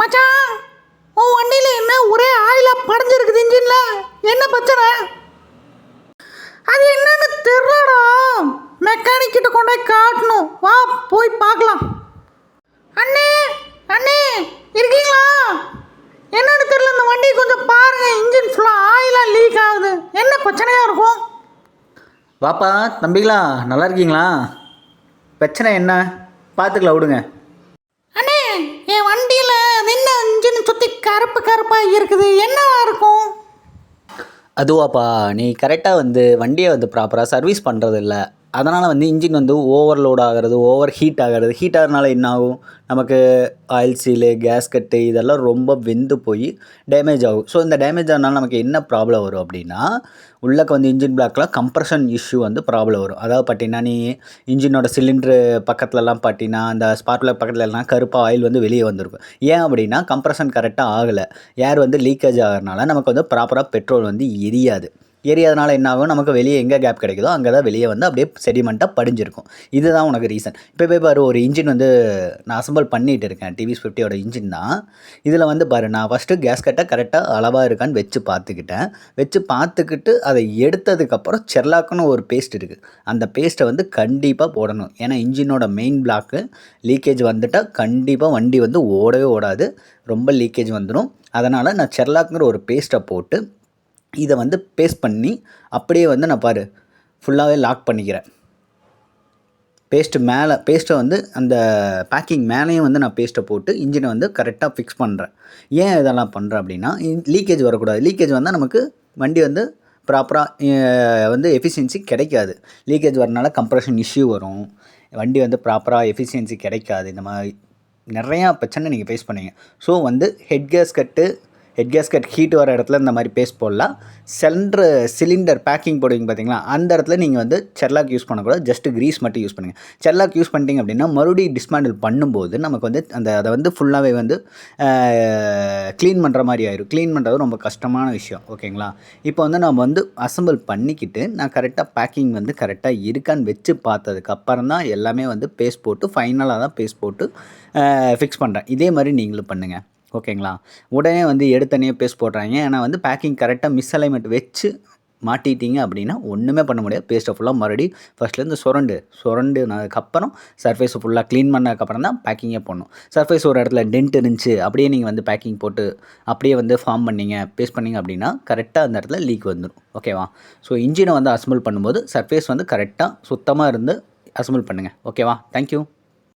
மச்சான், உன் வண்டியில் என்ன ஒரே ஆயிலாக படைஞ்சிருக்குது இன்ஜினில்? என்ன பிரச்சனை? அது என்னன்னு தெரியலடா. மெக்கானிக் கிட்ட கொண்டு போய் காட்டணும். வா போய் பார்க்கலாம். அண்ணே அண்ணே இருக்கீங்களா? என்னன்னு தெரியல, இந்த வண்டி கொஞ்சம் பாருங்க. இன்ஜின் ஃபுல்லாக ஆயிலாக லீக் ஆகுது. என்ன பிரச்சனையாக இருக்கும்? வாப்பா தம்பிங்களா, நல்லா இருக்கீங்களா? பிரச்சனை என்ன பார்த்துக்கலாம் விடுங்க. அண்ணே, என் வண்டியில் என்ன இன்ஜின் சுற்றி கருப்பு கருப்பாக இருக்குது, என்னவா இருக்கும்? அதுவாப்பா, நீ கரெக்டாக வண்டியை ப்ராப்பராக சர்வீஸ் பண்ணுறது இல்லை. அதனால் இன்ஜின் ஓவர்லோட் ஆகிறது, ஓவர் ஹீட் ஆகிறது. ஹீட் ஆகிறதுனால என்ன ஆகும்? நமக்கு ஆயில் சீலு, கேஸ்கட்டு இதெல்லாம் ரொம்ப வெந்து போய் டேமேஜ் ஆகும். ஸோ இந்த டேமேஜ் ஆனாலும் நமக்கு என்ன ப்ராப்ளம் வரும் அப்படின்னா, உள்ளக்க இன்ஜின் பிளாக்கில் கம்ப்ரஷன் இஷ்யூ ப்ராப்ளம் வரும். அதாவது பார்த்தீங்கன்னா, நீ இன்ஜினோட சிலிண்ட்ரு பக்கத்துலலாம் பார்த்தீங்கன்னா, அந்த ஸ்பார்க் பிளக் பக்கத்துலலாம் கருப்பாக ஆயில் வெளியே வந்திருக்கும். ஏன் அப்படின்னா, கம்ப்ரஷன் கரெக்டாக ஆகலை. ஏர் லீக்கேஜ் ஆகிறதுனால நமக்கு ப்ராப்பராக பெட்ரோல் எரியாது. எரியாதனால என்ன ஆகும்? நமக்கு வெளியே எங்கே கேப் கிடைக்குதோ அங்கே தான் வெளியே அப்படியே செடிமெண்ட்டாக படிஞ்சிருக்கும். இதுதான் உனக்கு ரீசன். இப்போ போய் பாரு, ஒரு இன்ஜின் நான் அசம்பிள் பண்ணிகிட்டு இருக்கேன். டிவிஎஸ் 50யோட இன்ஜின் தான். இதில் பாரு, நான் ஃபஸ்ட்டு கேஸ்கட்டை கரெக்டாக அளவாக இருக்கான்னு வச்சு பார்த்துக்கிட்டேன். வச்சு பார்த்துக்கிட்டு அதை எடுத்ததுக்கப்புறம் செர்லாக்குன்னு ஒரு பேஸ்ட் இருக்குது. அந்த பேஸ்ட்டை கண்டிப்பாக போடணும். ஏன்னா இன்ஜினோட மெயின் பிளாக்கு லீக்கேஜ் வந்துட்டால் கண்டிப்பாக வண்டி ஓடவே ஓடாது. ரொம்ப லீக்கேஜ் வந்துடும். அதனால் நான் செர்லாக்குங்கிற ஒரு பேஸ்ட்டை போட்டு இதை பேஸ்ட் பண்ணி அப்படியே நான் பாரு ஃபுல்லாகவே லாக் பண்ணிக்கிறேன். பேஸ்ட்டை அந்த பேக்கிங் மேலேயும் நான் பேஸ்ட்டை போட்டு இன்ஜினை கரெக்டாக ஃபிக்ஸ் பண்ணுறேன். ஏன் இதெல்லாம் பண்ணுறேன் அப்படின்னா, லீக்கேஜ் வரக்கூடாது. லீக்கேஜ் வந்தால் நமக்கு வண்டி ப்ராப்பராக எஃபிஷியன்சி கிடைக்காது. லீக்கேஜ் வரனால கம்ப்ரஷன் இஷ்யூ வரும். வண்டி ப்ராப்பராக எஃபிஷியன்சி கிடைக்காது. இந்த மாதிரி நிறையா பிரச்சனை நீங்கள் ஃபேஸ் பண்ணீங்க. ஸோ ஹெட் கேஸ்கட் ஹீட் வர இடத்துல இந்த மாதிரி பேஸ்ட் போடலாம். சிலிண்டர் பேக்கிங் போடுவீங்க பார்த்தீங்களா, அந்த இடத்துல நீங்கள் செர்லாக் யூஸ் பண்ணக்கூடாது. ஜஸ்ட் க்ரீஸ் மட்டும் யூஸ் பண்ணுங்கள். செர்லாக் யூஸ் பண்ணிட்டீங்க அப்படின்னா மறுபடியும் டிஸ்மேண்டில் பண்ணும்போது நமக்கு அதை ஃபுல்லாகவே க்ளீன் பண்ணுற மாதிரி ஆயிடும். க்ளீன் பண்ணுறது ரொம்ப கஷ்டமான விஷயம். ஓகேங்களா? இப்போ நம்ம அசம்பிள் பண்ணிக்கிட்டு நான் கரெக்டாக பேக்கிங் கரெக்டாக இருக்கான்னு வச்சு பார்த்ததுக்கப்புறம் தான் எல்லாமே பேஸ்ட் போட்டு ஃபைனலாக தான் பேஸ்ட் போட்டு ஃபிக்ஸ் பண்ணுறேன். இதே மாதிரி நீங்களும் பண்ணுங்கள். ஓகேங்களா? உடனே எடுத்தனையே பேஸ்ட் போடுறாங்க. ஏன்னா பேக்கிங் கரெக்டாக மிஸ்அலைன்மெண்ட் வச்சு மாட்டிட்டீங்க அப்படின்னா ஒன்றுமே பண்ண முடியாது. பேஸ்ட்டை ஃபுல்லாக மறுபடியும் ஃபஸ்ட்லேருந்து சுரண்டுனதுக்கப்புறம் சர்ஃபேஸை ஃபுல்லாக க்ளீன் பண்ணதுக்கப்புறம் தான் பேக்கிங்கே போடணும். சர்ஃபேஸ் ஒரு இடத்துல டென்ட் இருந்துச்சு, அப்படியே நீங்கள் பேக்கிங் போட்டு அப்படியே ஃபார்ம் பண்ணிங்க, பேஸ்ட் பண்ணிங்க அப்படின்னா கரெக்டாக அந்த இடத்துல லீக் வந்துடும். ஓகேவா? ஸோ இன்ஜினை அசம்பிள் பண்ணும்போது சர்ஃபேஸ் கரெக்டாக சுத்தமாக இருந்து அசம்பிள் பண்ணுங்கள். ஓகேவா? தேங்க்யூ.